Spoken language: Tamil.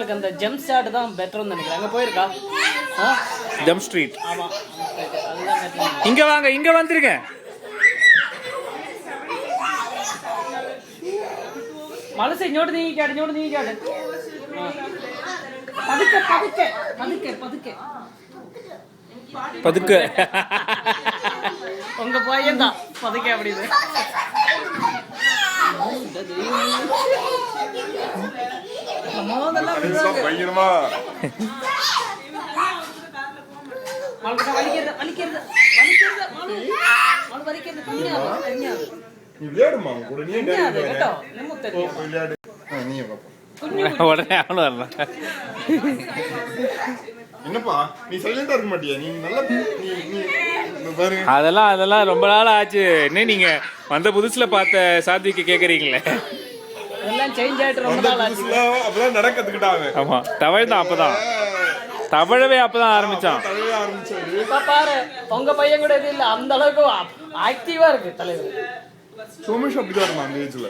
குழந்தைங்களுக்கு அந்த ஜம்ப் ஸ்டார்ட் தான் பெட்டர்னு நினைக்கிறேன். அங்கே போயிருக்கா? Jump street. ஆமாம், அதுதான் better. இங்க வாங்க, இங்க வந்துருங்க. മനസ്സ് ഇങ്ങോട്ട് നീങ്ങിക്കാട്. പതുക്കെ പതുക്കെ പതുക്കെ പതുക്കെ പതുക്കെ. உங்க பையன் தான் பதுക്കെ அப்படின்னு. பயங்கரமா உடனே அவனு வரலாம். என்னப்பா நீ சைலண்டா இருக்க மாட்டியா? நீ நல்லா பாருங்க. அதெல்லாம் ரொம்ப நாள் ஆச்சு. என்ன நீங்க வந்த புதுசுல பார்த்த சாத்விக்கு கேக்குறீங்களே? எல்லாம் சேஞ்ச் ஆயிட்டு ரொம்ப நாள் ஆச்சு. அப்பதான் நடக்க கத்துக்கிட்டாங்க. ஆமா, தவழ் தான் அப்பதான். தவழவே அப்பதான் ஆரம்பிச்சான். இப்ப பாரு உங்க பையன் கூட இது இல்ல, அந்த அளவுக்கு ஆக்டிவா இருக்கு தலைவர். சோமேஷ் அப்படிதான் இருந்தான் அந்த ஏஜ்ல.